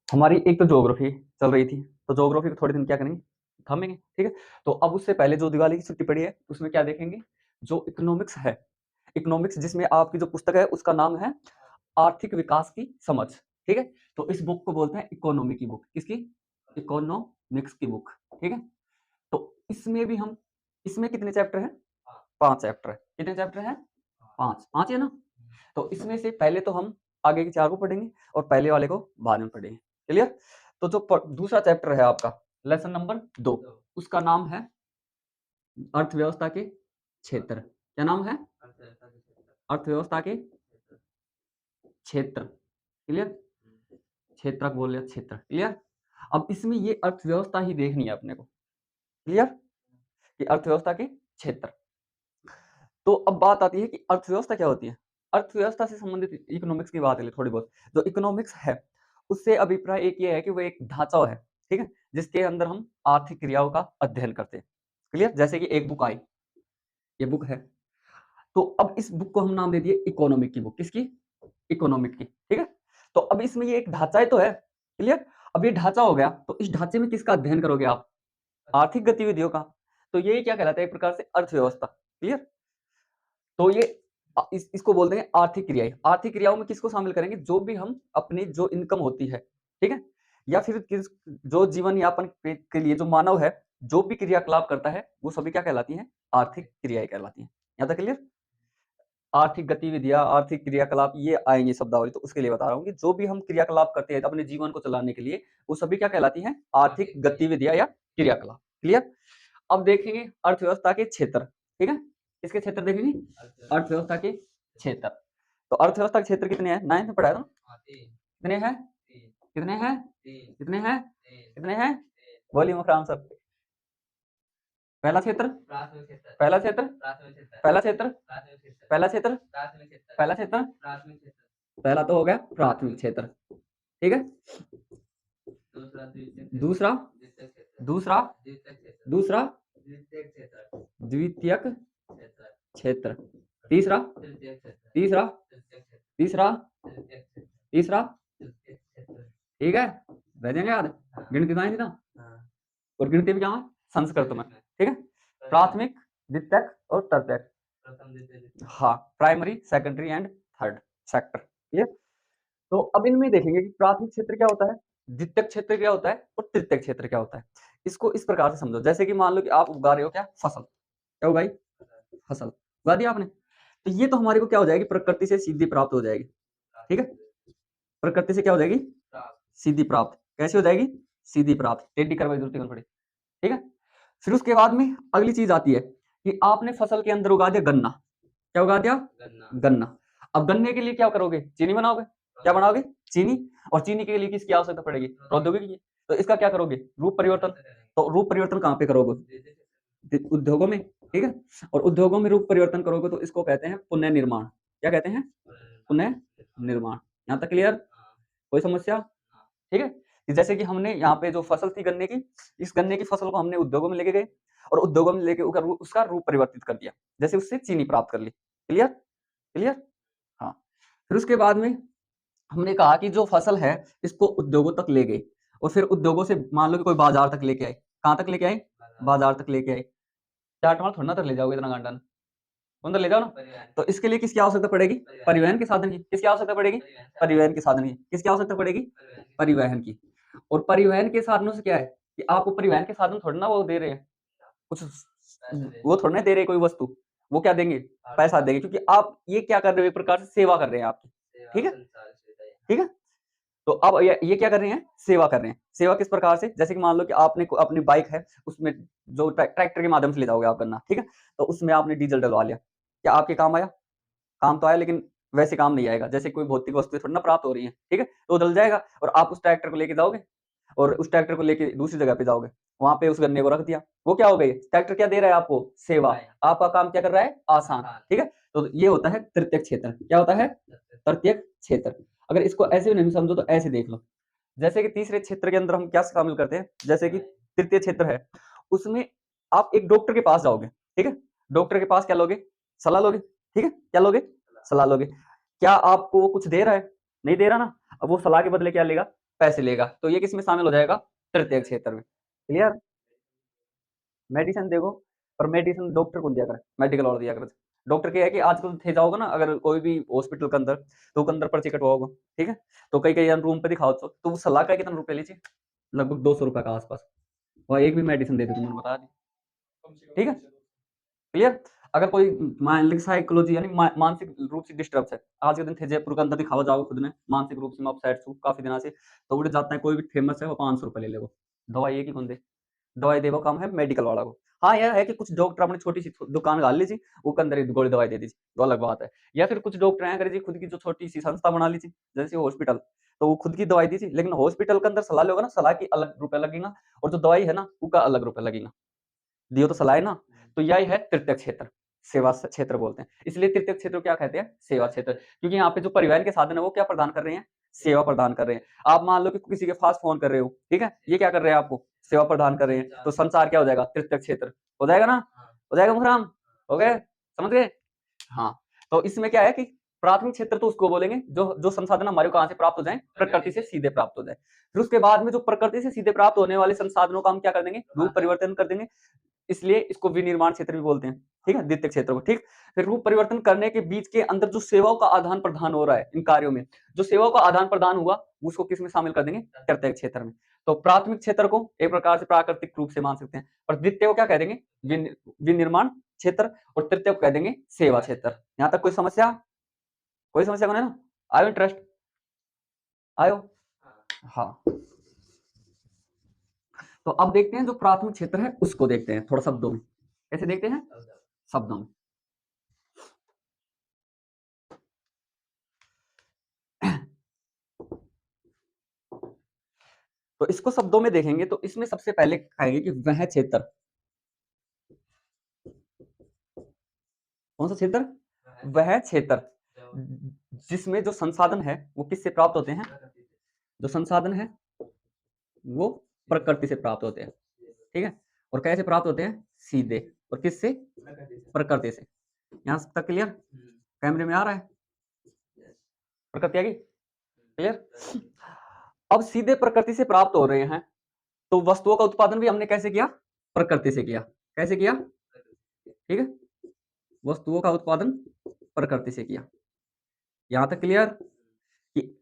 हमारी एक तो ज्योग्राफी चल रही थी, तो ज्योग्राफी को थोड़े दिन क्या करेंगे, थमेंगे, ठीक है। तो अब उससे पहले जो दिवाली की छुट्टी पड़ी है उसमें क्या देखेंगे, जो इकोनॉमिक्स है, इकोनॉमिक्स जिसमें आपकी जो पुस्तक है उसका नाम है आर्थिक विकास की समझ, ठीक है। तो इस बुक को बोलते हैं इकोनॉमी की बुक, किसकी, इकोनॉमिक्स की बुक, ठीक है। तो इसमें भी हम, इसमें कितने चैप्टर हैं, 5 चैप्टर है। कितने चैप्टर हैं, 5 5 है ना। तो इसमें से पहले तो हम आगे के 4 को पढ़ेंगे और पहले वाले को बाद में पढ़ेंगे, क्लियर। तो जो दूसरा चैप्टर है आपका, लेसन नंबर 2, उसका नाम है अर्थव्यवस्था के क्षेत्र। क्या नाम है, अर्थव्यवस्था के क्षेत्र, क्लियर। क्षेत्रक बोल रहे, क्षेत्र, क्लियर। अब इसमें ये अर्थव्यवस्था ही देखनी है अपने को, क्लियर, कि अर्थव्यवस्था के क्षेत्र। तो अब बात आती है कि अर्थव्यवस्था क्या होती है। अर्थव्यवस्था से संबंधित इकोनॉमिक्स की बात है थोड़ी बहुत। जो इकोनॉमिक्स है उससे अभिप्राय एक ये है कि वो एक ढांचा है, ठीक है, जिसके अंदर हम आर्थिक क्रियाओं का अध्ययन करते हैं, क्लियर। जैसे कि एक बुक आई, ये बुक है, तो अब इस बुक को हम नाम दे दिए इकोनॉमिक की बुक, किसकी, इकोनॉमिक की, ठीक है। तो अब इसमें ये एक ढांचा ही तो है, क्लियर। अब ये ढांचा हो गया तो इस ढांचे में किसका अध्ययन करोगे आप, आर्थिक गतिविधियों का। तो ये क्या कहलाता है, एक प्रकार से अर्थव्यवस्था, क्लियर। तो ये इसको बोलते हैं आर्थिक क्रियाएं। आर्थिक क्रियाओं में किसको शामिल करेंगे, जो भी हम अपनी जो इनकम होती है, ठीक है, या फिर किस, जो जीवन यापन के लिए जो मानव है जो भी क्रियाकलाप करता है वो सभी क्या कहलाती हैं, आर्थिक क्रियाएं कहलाती हैं। यहाँ तक क्लियर। आर्थिक गतिविधियां, आर्थिक क्रियाकलाप ये आएंगे शब्दावली, तो उसके लिए बता रहा हूँ कि जो भी हम क्रियाकलाप करते हैं अपने जीवन को चलाने के लिए वो सभी क्या कहलाती हैं, आर्थिक गतिविधियां या क्रियाकलाप, क्लियर। अब देखेंगे अर्थव्यवस्था के क्षेत्र, ठीक है, किसके क्षेत्र देखेंगे, अर्थव्यवस्था के क्षेत्र। तो अर्थव्यवस्था के क्षेत्र कितने हैं, 9th में पढ़ाया था, कितने हैं, कितने हैं, कितने हैं, कितने हैं, बोलिए मुखराम सर। पहला क्षेत्र, पहला क्षेत्र, पहला क्षेत्र, पहला क्षेत्र, पहला क्षेत्र, पहला तो हो गया प्राथमिक क्षेत्र, ठीक है। दूसरा, दूसरा, दूसरा द्वितीयक क्षेत्र, तीसरा, तीसरा, तीसरा, तीसरा, ठीक है, रह जाएंगे याद, गिनती तो ना, और गिनती भी क्या है, संस्कृत में, ठीक है। प्राथमिक, द्वितीयक और तृतीयक, हाँ, primary, secondary and third sector, clear. तो अब इनमें देखेंगे कि प्राथमिक क्षेत्र क्या होता है, द्वितीयक क्षेत्र क्या होता है और तृतीयक क्षेत्र क्या होता है। इसको इस प्रकार से समझो, जैसे कि मान लो कि आप उगा रहे हो क्या, फसल, क्या उगाई, फसल उगा दिया आपने, तो ये तो हमारे को क्या हो जाएगी, प्रकृति से सीधी प्राप्त हो जाएगी, ठीक है। प्रकृति से क्या हो जाएगी, सीधी प्राप्त, कैसे हो जाएगी, सीधी प्राप्त, टेढ़ी करवाई जरूरत नहीं पड़ी, ठीक है। फिर उसके बाद में अगली चीज आती है कि आपने फसल के अंदर उगा दिया गन्ना, क्या उगा दिया, गन्ना। अब गन्ने के लिए क्या करोगे, चीनी बनाओगे, क्या बनाओगे, चीनी। और चीनी के लिए किसकी आवश्यकता पड़ेगी, प्रौद्योगिकी की। तो इसका क्या करोगे, रूप परिवर्तन। तो रूप परिवर्तन कहाँ पे करोगे, उद्योगों में, ठीक है। और उद्योगों में रूप परिवर्तन करोगे तो इसको कहते हैं पुनः निर्माण। क्या कहते हैं, पुनः निर्माण। यहाँ तक क्लियर, कोई समस्या, ठीक है। जैसे कि हमने यहाँ पे जो फसल थी गन्ने की, इस गन्ने की फसल को हमने उद्योगों में लेके गए और उद्योगों में लेके उसका रूप परिवर्तित कर दिया, जैसे उससे चीनी प्राप्त कर ली, क्लियर, क्लियर, हाँ। फिर उसके बाद में हमने कहा कि जो फसल है इसको उद्योगों तक ले गए और फिर उद्योगों से मान लो कि कोई बाजार तक लेके आए, कहाँ तक लेके आए, बाजार तक लेके आए। चाट मार थोड़ा ना तक ले जाओगे इतना घंटा, अंदर ले जाओ ना। तो इसके लिए किसकी आवश्यकता पड़ेगी, परिवहन के साधन की, किसकी आवश्यकता पड़ेगी, परिवहन के साधन की, किसकी आवश्यकता पड़ेगी, परिवहन की। और परिवहन के साधनों से क्या है कि आपको परिवहन के साधन थोड़ा ना वो दे रहे हैं कुछ, वो थोड़ा ना दे रहे कोई वस्तु, वो क्या देंगे, पैसा देंगे, क्योंकि आप ये क्या कर रहे हो, एक प्रकार से सेवा कर रहे हैं आपकी, ठीक है, ठीक है। तो अब ये क्या कर रहे हैं, सेवा कर रहे हैं। सेवा किस प्रकार से, जैसे कि मान लो कि आपने अपनी बाइक है उसमें जो ट्रैक्टर के माध्यम से ले जाओगे आप गन्ना, ठीक है। तो उसमें आपने डीजल डलवा लिया, क्या आपके काम आया, काम तो आया लेकिन वैसे काम नहीं आएगा, जैसे कोई भौतिक वस्तु थोड़ी ना प्राप्त हो रही है, ठीक है। तो डल जाएगा और आप उस ट्रैक्टर को लेके जाओगे और उस ट्रैक्टर को लेके दूसरी जगह पे जाओगे, वहां पे उस गन्ने को रख दिया, वो क्या हो गई, ट्रैक्टर क्या दे रहा है आपको, सेवा, आपका काम क्या कर रहा है, आसान, ठीक है। तो ये होता है तृतीयक क्षेत्र, क्या होता है, तृतीयक क्षेत्र। अगर इसको ऐसे भी नहीं समझो तो ऐसे देख लो, जैसे कि तीसरे क्षेत्र के अंदर हम क्या शामिल करते हैं, जैसे कि तृतीय क्षेत्र है उसमें आप एक डॉक्टर के पास जाओगे, ठीक है। डॉक्टर के पास क्या लोगे, सलाह लोगे, ठीक है, क्या लोगे, सलाह लोगे। क्या आपको वो कुछ दे रहा है, नहीं दे रहा ना, अब वो सलाह के बदले क्या लेगा, पैसे लेगा, तो ये किसमें शामिल हो जाएगा? तृतीयक क्षेत्र में। क्लियर? मेडिसिन देखो, पर मेडिसिन डॉक्टर कौन दिया करे? मेडिकल वाला दिया करे। डॉक्टर क्या है कि आजकल थे जाओगे ना अगर कोई भी हॉस्पिटल के अंदर, तो के अंदर पर्ची कटवाओगे, ठीक है? तो कई-कई रूम पे दिखाओ तो वो सलाह का कितना रुपए लीजिए? लगभग 200 रुपए के आस-पास। और एक भी मेडिसिन दे दे तुमने बता दी। ठीक है? क्लियर? अगर कोई मान लीजिए साइकोलॉजी यानी मानसिक रूप से डिस्टर्ब है, आज के दिन थे जयपुर के अंदर दिखावा जाओ खुद ने, मानसिक रूप से मैं अपसेट हूँ काफ़ी दिनों से, तो उड़ जाता है कोई भी फेमस है वो 500 रुपए ले लेगो। दवाई एक ही कौन दे? दवाई देवो काम है मेडिकल वाला को। हाँ, यह है कि कुछ डॉक्टर अपनी छोटी-सी दुकान डाल लीजिए, वो के अंदर ही गोली दवाई दे दीजिए, वो अलग बात है। या फिर कुछ डॉक्टर हैं करें खुद की जो छोटी-सी संस्था बना लीजिए, जैसे हॉस्पिटल, तो वो खुद की दवाई दीजिए, लेकिन हॉस्पिटल के अंदर सलाह लोगे ना, सलाह की अलग रुपए लगेगा और जो दवाई है ना, उसका अलग रुपए लगेगा। दियो तो सलाह है ना, तो यही है तृतीयक क्षेत्र, सेवा क्षेत्र बोलते हैं। इसलिए तृतीयक क्षेत्र को क्या कहते हैं? सेवा क्षेत्र, क्योंकि यहाँ पे जो परिवहन के साधन है वो क्या प्रदान कर रहे हैं? सेवा प्रदान कर रहे हैं। आप मान लो कि किसी के पास फ़ोन कर रहे हो, ठीक है? ये क्या कर रहे हैं आपको? सेवा प्रदान कर रहे हैं, तो संचार क्या हो जाएगा? तृतीयक क्षेत्र। हो जाएगा ना? हो जाएगा मुखराम? हो गए? समझ गए? हाँ, तो इसमें क्या है कि प्राथमिक क्षेत्र तो उसको बोलेंगे जो जो संसाधन हमारे को कहाँ से प्राप्त हो जाएँ? प्रकृति से सीधे प्राप्त हो जाए। फिर उसके बाद में जो प्रकृति से सीधे प्राप्त होने वाले संसाधनों का हम क्या कर देंगे? रूप परिवर्तन कर देंगे। इसलिए इसको विनिर्माण क्षेत्र भी बोलते हैं, ठीक है? द्वितीय क्षेत्र को, ठीक? फिर रूप परिवर्तन करने के बीच के अंदर जो सेवाओं का आदान-प्रदान हो रहा है इन कार्यों में, जो सेवाओं का आदान-प्रदान हुआ, उसको किसमें शामिल कर देंगे? तृतीय क्षेत्र में। तो प्राथमिक क्षेत्र को एक प्रकार से प्राकृतिक रूप से मान सकते हैं और द्वितीय को क्या कह देंगे? विनिर्माण क्षेत्र और तृतीय को कह देंगे सेवा क्षेत्र। यहाँ तक कोई समस्या? कोई समस्या को नहीं ना? आयो इंटरेस्ट? आयो? हाँ। तो अब देखते हैं जो प्राथमिक क्षेत्र है उसको देखते हैं थोड़ा शब्दों में। कैसे देखते हैं? शब्दों में। तो इसको शब्दों में देखेंगे तो इसमें सबसे पहले कहेंगे कि वह क्षेत्र, कौन सा क्षेत्र? वह क्षेत्र जिसमें जो संसाधन है वो किससे प्राप्त होते हैं? जो संसाधन है वो प्रकृति से प्राप्त होते हैं, ठीक है? और कैसे प्राप्त होते हैं? सीधे। और किससे? प्रकृति से। यहाँ तक क्लियर? कैमरे में आ रहा है? प्रकृति आ गई? क्लियर? अब सीधे प्रकृति से प्राप्त हो रहे हैं तो वस्तुओं का उत्पादन भी हमने कैसे किया? प्रकृति से किया। कैसे किया? ठीक है? वस्तुओं का उत्पादन प्रकृति से किया। यहां तक क्लियर? कि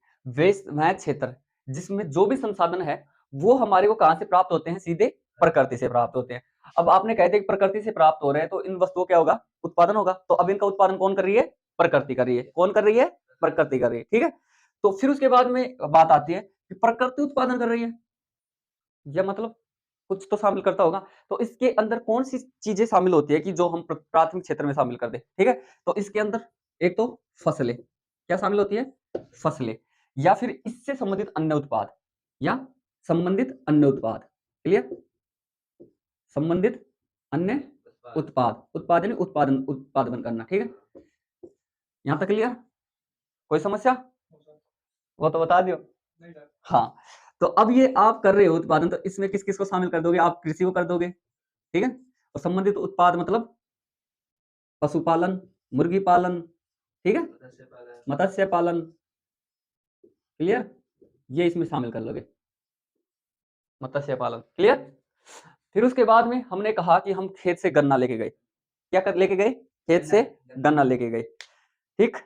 वह क्षेत्र जिसमें जो भी संसाधन है वो हमारे को कहां से प्राप्त होते हैं? सीधे प्रकृति से प्राप्त होते हैं। अब आपने कहते कि प्रकृति से प्राप्त हो रहे हैं तो इन वस्तुओं क्या होगा? उत्पादन होगा। तो अब इनका उत्पादन कौन कर रही है? प्रकृति कर रही है। कौन कर रही है? प्रकृति कर रही है। ठीक है? तो फिर उसके बाद में बात आती है कि प्रकृति उत्पादन कर रही है, या मतलब कुछ तो शामिल करता होगा। तो इसके अंदर कौन सी चीजें शामिल होती है कि जो हम प्राथमिक क्षेत्र में शामिल कर दे? ठीक है? तो इसके अंदर एक तो फसलें, क्या शामिल होती है? फसलें, या फिर इससे संबंधित अन्य उत्पाद, या संबंधित अन्य उत्पाद। क्लियर? संबंधित अन्य उत्पाद, उत्पाद यानी उत्पादन करना। ठीक है? यहां तक क्लियर? कोई समस्या? वो तो बता दियो। हाँ, तो अब ये आप कर रहे हो उत्पादन, तो इसमें किस-किस को शामिल कर दोगे? आप कृषि को कर दोगे, ठीक है? और संबंधित उत्पाद मतलब पशुपालन, मुर्गी पालन, ठीक है? मत्स्य पालन, क्लियर? ये इसमें शामिल कर लोगे, मत्स्य पालन, क्लियर? फिर उसके बाद में हमने कहा कि हम खेत से गन्ना लेके गए। क्या कर लेके गए? खेत से गन्ना लेके गए, ठीक?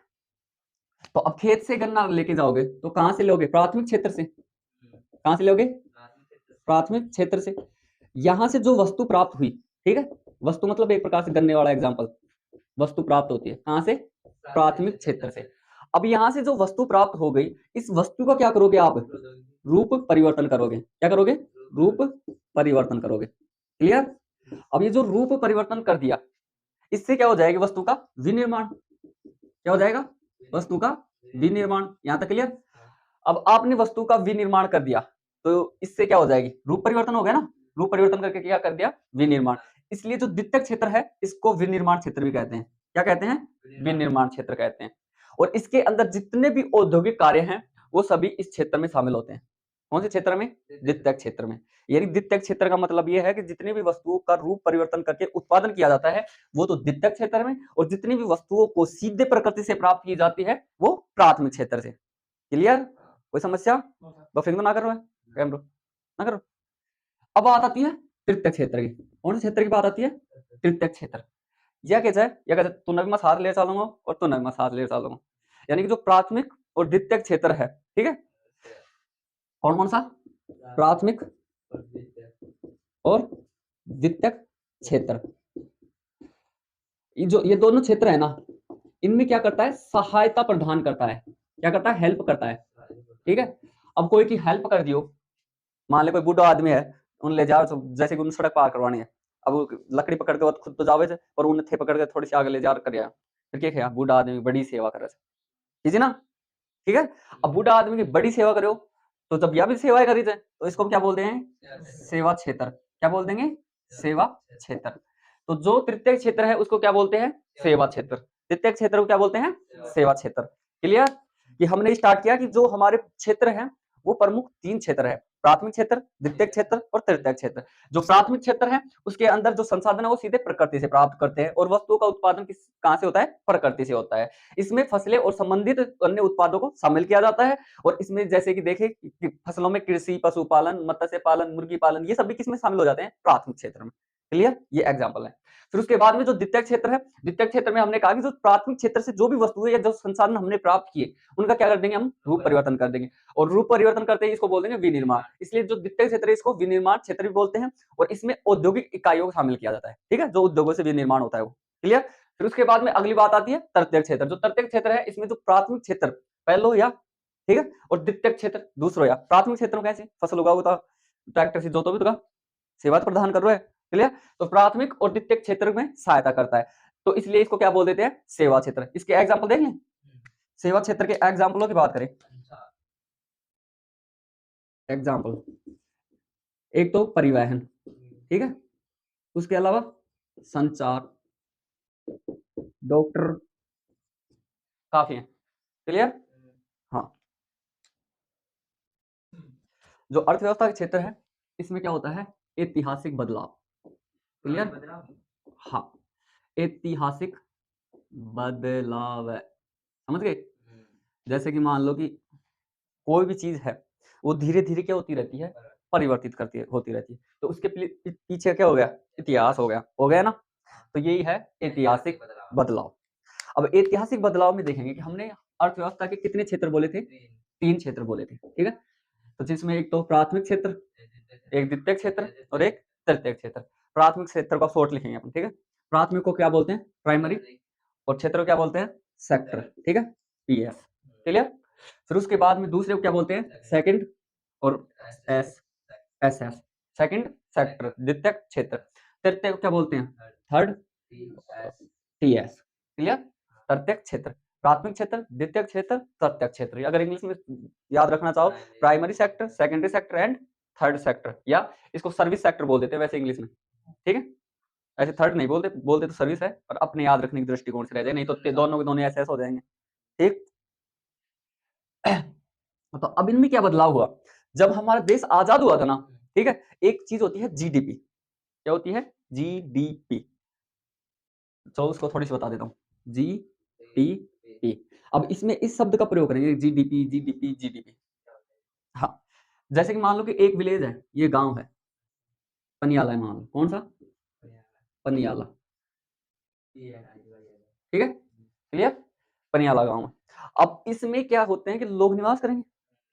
तो अब खेत से गन्ना लेके जाओगे तो कहां से लोगे? प्राथमिक क्षेत्र से। कहां से लोगे? प्राथमिक क्षेत्र से। यहां से जो वस्तु प्राप्त हुई, ठीक है? वस्तु मतलब एक प्रकार से गन्ने वाला एग्जांपल, वस्तु प्राप्त होती है कहां से? प्राथमिक क्षेत्र से। अब यहां से जो वस्तु प्राप्त हो गई, इस वस्तु का क्या करोगे आप? रूप परिवर्तन करोगे। क्या करोगे? रूप परिवर्तन करोगे। क्लियर? अब ये जो रूप परिवर्तन कर दिया, इससे क्या हो जाएगी? वस्तु का विनिर्माण। क्या हो जाएगा? वस्तु का विनिर्माण। यहां तक क्लियर? अब आपने वस्तु का विनिर्माण कर दिया तो इससे क्या हो जाएगी? रूप परिवर्तन हो गया ना? रूप परिवर्तन करके क्या कर दिया? विनिर्माण। इसलिए जो द्वितीयक क्षेत्र है इसको विनिर्माण क्षेत्र भी कहते हैं। क्या कहते हैं? विनिर्माण क्षेत्र कहते हैं। और इसके अंदर जितने भी औद्योगिक कार्य हैं वो सभी इस क्षेत्र में शामिल होते हैं। कौन से क्षेत्र में? द्वितीयक क्षेत्र में। यानी द्वितीयक क्षेत्र का मतलब यह है कि जितनी भी वस्तुओं का रूप परिवर्तन करके उत्पादन किया जाता है वो तो द्वितीयक क्षेत्र में, और जितनी भी वस्तुओं को सीधे प्रकृति से प्राप्त की जाती है वो प्राथमिक क्षेत्र से। क्लियर? कोई समस्या? बफरिंग तो ना कर रहा है कैमरा, ना करो। अब बात आती है तृतीयक क्षेत्र की। कौन से क्षेत्र की बात आती है? तृतीयक क्षेत्र। यह कैसा है? यह कहते हैं तुनक में साथ ले चलूंगा और तुनक में साथ ले चलूंगा, यानी कि जो प्राथमिक और द्वितीयक क्षेत्र है, ठीक है, कौन कौन सा? प्राथमिक और द्वितीयक क्षेत्र। ये दोनों क्षेत्र है ना, इनमें क्या करता है? सहायता प्रदान करता है। क्या करता है? हेल्प करता है, ठीक है। अब कोई की हेल्प कर दियो, मान ले कोई बूढ़ा आदमी है, उन ले जाओ, जैसे कि उन सड़क पार करवानी है, अब वो लकड़ी पकड़ के खुद तो जावे और उन थे पकड़ के थोड़ी सी आगे ले जा कर फिर क्या किया? बूढ़ा आदमी बड़ी सेवा करे, ठीक है ना, ठीक है। अब बूढ़ा आदमी की बड़ी सेवा करो, तो जब यह भी सेवाएं करी जाए तो इसको क्या बोलते हैं? सेवा क्षेत्र। क्या बोल देंगे? सेवा क्षेत्र। तो जो तृतीय क्षेत्र है उसको क्या बोलते हैं? सेवा क्षेत्र। तृतीय क्षेत्र को क्या बोलते हैं? सेवा क्षेत्र। क्लियर? कि हमने स्टार्ट किया कि जो हमारे क्षेत्र हैं वो प्रमुख 3 क्षेत्र है, प्राथमिक क्षेत्र, द्वितीय क्षेत्र और तृतीय क्षेत्र। जो प्राथमिक क्षेत्र है उसके अंदर जो संसाधन है वो सीधे प्रकृति से प्राप्त करते हैं, और वस्तुओं का उत्पादन कहां से होता है? प्रकृति से होता है। इसमें फसलें और संबंधित अन्य उत्पादों को शामिल किया जाता है, और इसमें जैसे कि देखें कि फसलों में कृषि, पशुपालन, मत्स्य पालन, मुर्गी पालन, ये सभी किसमें शामिल हो जाते हैं? प्राथमिक क्षेत्र में। क्लियर? ये एग्जाम्पल है। फिर उसके बाद में जो द्वितीय क्षेत्र है, द्वितीय क्षेत्र में हमने कहा कि जो प्राथमिक क्षेत्र से जो भी वस्तुएं या जो संसाधन हमने प्राप्त किए उनका क्या कर देंगे? हम रूप परिवर्तन कर देंगे, और रूप परिवर्तन करते ही इसको बोल देंगे विनिर्माण। इसलिए जो द्वितीय क्षेत्र है इसको विनिर्माण क्षेत्र भी बोलते हैं, और इसमें औद्योगिक इकाइयों को शामिल किया जाता है, ठीक है, जो उद्योगों से विनिर्माण होता है वो। क्लियर? फिर उसके बाद में अगली बात आती है तृतीय क्षेत्र। जो तृतीय क्षेत्र है इसमें जो प्राथमिक क्षेत्र पहलो या, ठीक है, और द्वितीय क्षेत्र दूसरो या। प्राथमिक क्षेत्र में कैसे? फसल उगाओ तो ट्रैक्टर से जोतो भी तो सेवा तो प्रदान कर रहे हैं। क्लियर? तो प्राथमिक और द्वितीय क्षेत्र में सहायता करता है, तो इसलिए इसको क्या बोल देते हैं? सेवा क्षेत्र। इसके एग्जाम्पल देख लें, सेवा क्षेत्र के एग्जाम्पलों की बात करें। एग्जाम्पल, एक तो परिवहन, ठीक है, उसके अलावा संचार, डॉक्टर, काफी है। क्लियर? हाँ। जो अर्थव्यवस्था का क्षेत्र है इसमें क्या होता है? ऐतिहासिक बदलाव। क्लियर? हाँ, ऐतिहासिक बदलाव, समझ गए? जैसे कि मान लो कि कोई भी चीज है वो धीरे धीरे क्या होती रहती है? परिवर्तित होती रहती है, तो उसके पीछे क्या हो गया? इतिहास हो गया ना। तो यही है ऐतिहासिक बदलाव। अब ऐतिहासिक बदलाव में देखेंगे कि हमने अर्थव्यवस्था के कितने क्षेत्र बोले थे? 3 क्षेत्र बोले थे, ठीक है। तो जिसमें एक तो प्राथमिक क्षेत्र, एक द्वितीय क्षेत्र और एक तृतीय क्षेत्र। प्राथमिक क्षेत्र को शॉर्ट लिखेंगे अपन, ठीक है। प्राथमिक को क्या बोलते हैं? प्राइमरी, और क्षेत्र को क्या बोलते हैं? सेक्टर, ठीक है, पीएस। क्लियर? फिर उसके बाद में दूसरे को क्या बोलते हैं? सेकंड और एसएस, सेकंड सेक्टर, द्वितीय क्षेत्र। तृतीय को क्या बोलते हैं? Third TS. क्लियर? तृतीय क्षेत्र, प्राथमिक क्षेत्र, द्वितीय क्षेत्र, तृतीय क्षेत्र। अगर इंग्लिश में याद रखना चाहो, primary sector, secondary sector and third sector, या इसको सर्विस सेक्टर बोल देते हैं वैसे इंग्लिश में, ठीक है। ऐसे थर्ड नहीं बोलते, बोलते तो सर्विस है, पर अपने याद रखने की दृष्टिकोण से रह जाए, नहीं तो दोनों के दोनों ऐसे हो जाएंगे, ठीक। तो अब इनमें क्या बदलाव हुआ? जब हमारा देश आजाद हुआ था ना, ठीक है, एक चीज होती है जीडीपी। क्या होती है? जीडीपी। तो उसको थोड़ी सी बता देता हूँ, जीडीपी। अब इसमें इस शब्द का प्रयोग करेंगे, जीडीपी जीडीपी जीडीपी। हाँ, जैसे कि मान लो कि एक विलेज है, ये गांव है, पनियाला है, मान लो। कौन सा? पनियाला, ठीक है, क्लियर? पनियाला गांव है। अब इसमें क्या होते हैं कि लोग निवास करेंगे,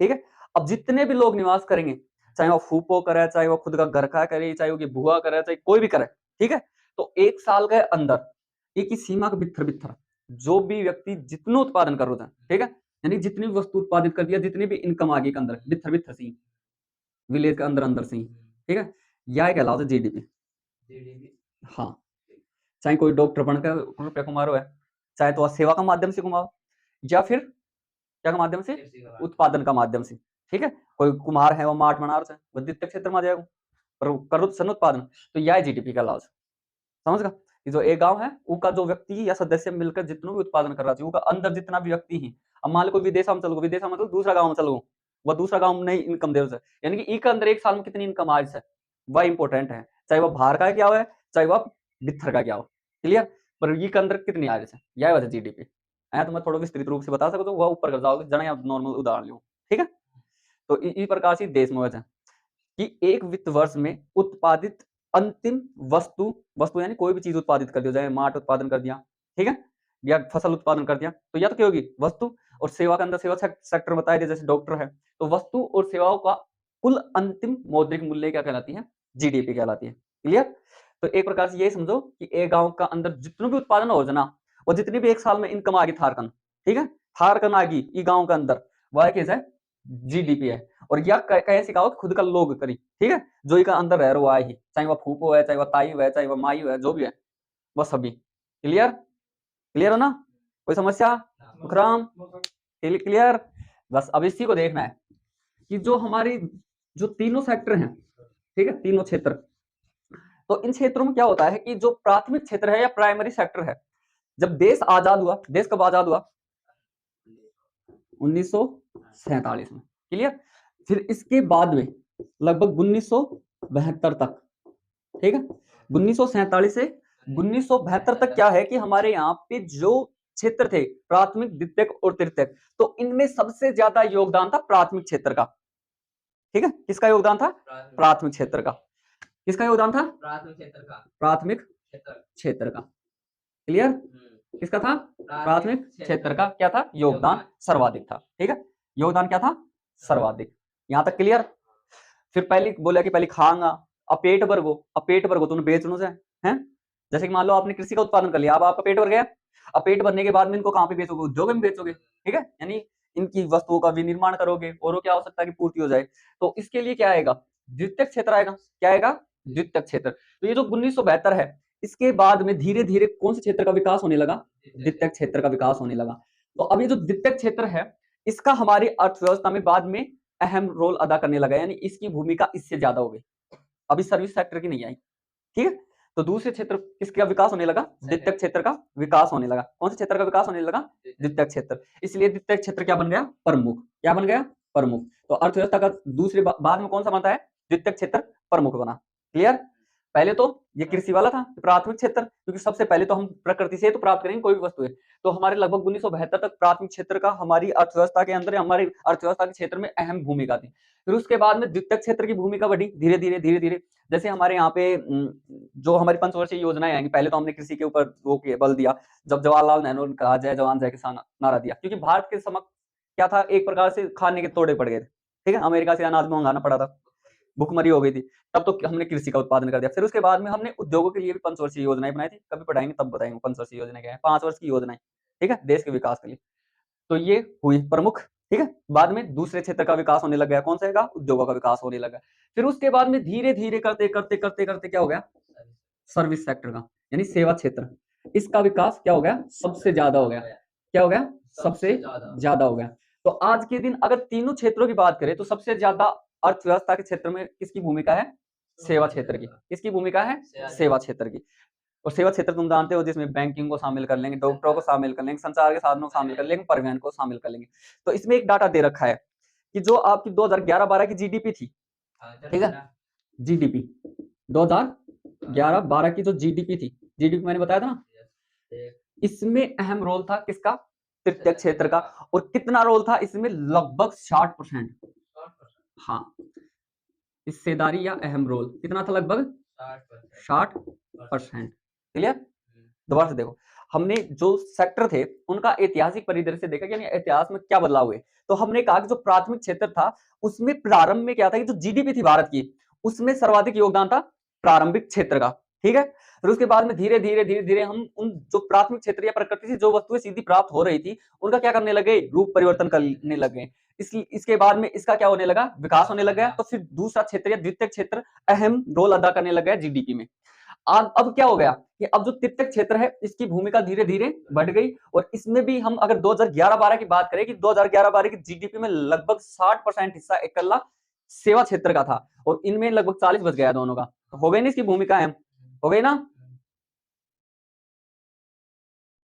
ठीक है। अब जितने भी लोग निवास करेंगे, चाहे वो फूफो करे, चाहे वो खुद का घर का करे, चाहे वो बुआ करे, चाहे कोई भी करे, ठीक है, तो 1 साल के अंदर एक ही सीमा के बित्थर बित्थर जो भी व्यक्ति जितना उत्पादन कर रहा है, ठीक है, यानी जितनी भी वस्तु उत्पादित कर दिया, जितनी भी इनकम आ गई के अंदर बित्थर बित्थर सी विलेज के अंदर अंदर से ही, ठीक है, यह कहलाता है जीडीपी। हाँ, चाहे कोई डॉक्टर बनकर रुपया कमा रहा है, चाहे तो सेवा का माध्यम से कमाओ, या फिर क्या का माध्यम से? उत्पादन का माध्यम से, ठीक है। कोई कुम्हार है, वो मार्ट बना रहा है, वो द्वितीय क्षेत्र में आ जाएगा, पर करो सन उत्पादन, तो यह जीडीपी का लाभ। समझ गया? जो एक गांव है उसका जो व्यक्ति या सदस्य मिलकर जितना भी उत्पादन कर रहा है, उसका अंदर जितना भी व्यक्ति ही, अब मान लो कोई विदेश में चलो, विदेश में मतलब दूसरा गांव में चलो, वह दूसरा गांव में नहीं इनकम दे रहा है, यानी कि एक अंदर 1 साल में कितनी इनकम आ है, वह इंपॉर्टेंट है, चाहे वह बाहर का क्या हो, चाहे वह बित्थर का क्या हो। क्लियर? पर ये के अंदर कितनी आ रही है, यह वजह जीडीपी। तो मैं थोड़ा विस्तृत रूप से बता सकता हूँ, वह ऊपर कर जाओगे, जना आप नॉर्मल उदाहरण लो, ठीक है। तो इस प्रकार से देश में वजह कि एक वित्त वर्ष में उत्पादित अंतिम वस्तु यानी कोई भी चीज उत्पादित कर दिया, जाए मार्ट उत्पादन कर दिया, ठीक है, या फसल उत्पादन कर दिया, तो या तो क्या होगी वस्तु, और सेवा के अंदर सेवा सेक्टर बताया गया, जैसे डॉक्टर है, तो वस्तु और सेवाओं का कुल अंतिम मौद्रिक मूल्य क्या कहलाती है, जीडीपी कहलाती है। क्लियर? तो एक प्रकार से ये समझो कि एक गांव का अंदर जितना भी उत्पादन हो जना और जितनी भी एक साल में इनकम आ गई थारकन, ठीक है, थारकन आ गई ये गांव के अंदर, वह कैसा है, जीडीपी है। और यह कैसे कहो खुद का लोग करी, ठीक है, जो इसका अंदर रह रहा है, चाहे वह फूफो है, चाहे वह ताई है, चाहे वह माई है, जो भी है वह सभी। क्लियर? क्लियर हो ना? कोई समस्या? मुखराम क्लियर? बस अब इसी को देखना है कि जो हमारी जो तीनों सेक्टर हैं, ठीक है, तीनों क्षेत्र, तो इन क्षेत्रों में क्या होता है कि जो प्राथमिक क्षेत्र है या प्राइमरी सेक्टर है, जब देश आजाद हुआ, देश कब आजाद हुआ, 1947 में। क्लियर? फिर इसके बाद में लगभग 1972 तक, ठीक है, 1947 से 1972 तक क्या है कि हमारे यहाँ पे जो क्षेत्र थे प्राथमिक, द्वितीयक और तृतीयक, तो इनमें सबसे ज्यादा योगदान था प्राथमिक क्षेत्र का। ठीक है, किसका योगदान था, प्राथमिक क्षेत्र का। किसका योगदान था, प्राथमिक क्षेत्र का, प्राथमिक क्षेत्र का। क्लियर? किसका था, प्राथमिक क्षेत्र का क्या था, योगदान सर्वाधिक था। ठीक है, योगदान क्या था, सर्वाधिक। यहां तक क्लियर? फिर पहले बोला कि पहले खाऊंगा, अब पेट भर गो, अब पेट भर गो तुमने बेचनो से हैं, जैसे कि मान लो आपने कृषि का उत्पादन कर लिया, अब आपका पेट भर गया, अब पेट भरने के बाद में इनको कहां पे बेचोगे, उद्योग में बेचोगे, ठीक है, यानी इनकी वस्तुओं का विनिर्माण करोगे और क्या आवश्यकता की पूर्ति हो जाए, तो इसके लिए क्या आएगा, द्वितीयक क्षेत्र आएगा। क्या आएगा, द्वितीयक क्षेत्र। तो ये जो 1972 है, इसके बाद में धीरे धीरे कौन से क्षेत्र का विकास होने लगा, द्वितीयक क्षेत्र का विकास होने लगा। तो अब ये जो द्वितीयक क्षेत्र है, इसका हमारी अर्थव्यवस्था में बाद में अहम रोल अदा करने लगा, यानी इसकी भूमिका इससे ज्यादा हो गई, अभी सर्विस सेक्टर की नहीं आई। ठीक है, तो दूसरे क्षेत्र किसका विकास होने लगा, द्वितीयक क्षेत्र का विकास होने लगा। कौन से क्षेत्र का विकास होने लगा, द्वितीयक क्षेत्र। इसलिए द्वितीयक क्षेत्र क्या बन गया, प्रमुख। क्या बन गया, प्रमुख। तो अर्थव्यवस्था का दूसरे बाद में कौन सा बनता है, द्वितीयक क्षेत्र प्रमुख बना। क्लियर? पहले तो ये कृषि वाला था, प्राथमिक क्षेत्र, क्योंकि सबसे पहले तो हम प्रकृति से तो प्राप्त करेंगे कोई भी वस्तु है, तो हमारे लगभग 1972 तक प्राथमिक क्षेत्र का हमारी अर्थव्यवस्था के अंदर, हमारी अर्थव्यवस्था के क्षेत्र में अहम भूमिका थी। फिर उसके बाद में द्वितीयक क्षेत्र की भूमिका बढ़ी धीरे धीरे। जैसे हमारे यहाँ पे जो हमारी पंचवर्षीय योजनाएं आएंगी, पहले तो हमने कृषि के ऊपर वो बल दिया, जब जवाहरलाल नेहरू ने कहा जय जवान जय किसान नारा दिया, क्योंकि भारत के समक्ष क्या था, एक प्रकार से खाने के तोड़े पड़ गए थे। ठीक है, अमेरिका से अनाज मंगाना पड़ा था, भुखमरी हो गई थी, तब तो हमने कृषि का उत्पादन कर दिया। फिर उसके बाद में हमने उद्योगों के लिए भी पंचवर्षीय योजनाएं बनाई थी, कभी पढ़ाएंगे तब बताएंगे पंचवर्षीय योजना क्या है, 5 वर्ष की योजनाएं, ठीक है, देश के विकास के लिए। तो ये हुई प्रमुख। ठीक है, बाद में दूसरे क्षेत्र का विकास होने लग गया, कौन सा है, उद्योगों का विकास होने लगा। फिर उसके बाद में धीरे धीरे करते क्या हो गया, सर्विस सेक्टर का, यानी सेवा क्षेत्र, इसका विकास क्या हो गया, सबसे ज्यादा हो गया। क्या हो गया, सबसे ज्यादा हो गया। तो आज के दिन अगर तीनों क्षेत्रों की बात करें, तो सबसे ज्यादा अर्थव्यवस्था के क्षेत्र में किसकी भूमिका है, सेवा क्षेत्र की। किसकी भूमिका है, सेवा क्षेत्र की। और सेवा क्षेत्र तुम जानते हो, जिसमें बैंकिंग को शामिल कर लेंगे, डॉक्टरों को शामिल कर लेंगे, संचार के साधनों को शामिल कर लेंगे, परिवहन को शामिल कर लेंगे। तो इसमें एक डाटा दे रखा है कि जो आपकी 2011-12 की जीडीपी थी, ठीक है, जीडीपी 2011-12 की जो जीडीपी थी, जीडीपी मैंने बताया था ना, इसमें अहम रोल था किसका, तृतीयक क्षेत्र का। और कितना रोल था इसमें, लगभग 60%। हाँ, हिस्सेदारी या अहम रोल कितना था, लगभग 60%। क्लियर? दोबारा से देखो, हमने जो सेक्टर थे उनका ऐतिहासिक परिदृश्य देखा, यानी इतिहास में क्या बदलाव हुए। तो हमने कहा कि जो प्राथमिक क्षेत्र था उसमें प्रारंभ में क्या था कि जो जीडीपी थी भारत की, उसमें सर्वाधिक योगदान था प्रारंभिक क्षेत्र का। ठीक है, फिर उसके बाद में धीरे धीरे हम उन जो प्राथमिक क्षेत्र या प्रकृति से जो वस्तुएं सीधी प्राप्त हो रही थी उनका क्या करने लगे, रूप परिवर्तन करने लगे। इसके बाद में इसका क्या होने लगा, विकास होने लगा। तो फिर दूसरा क्षेत्र या द्वितीयक क्षेत्र अहम रोल अदा करने लगा जीडीपी में। अब क्या हो गया कि अब जो तृतीयक क्षेत्र है इसकी भूमिका धीरे धीरे बढ़ गई। और इसमें भी हम अगर 2011-12 की बात करें कि 2011-12 की जीडीपी में लगभग 60% हिस्सा इकल्ला सेवा क्षेत्र का था, और इनमें लगभग 40 बच गया दोनों का। हो गई ना इसकी भूमिका, हो गई ना।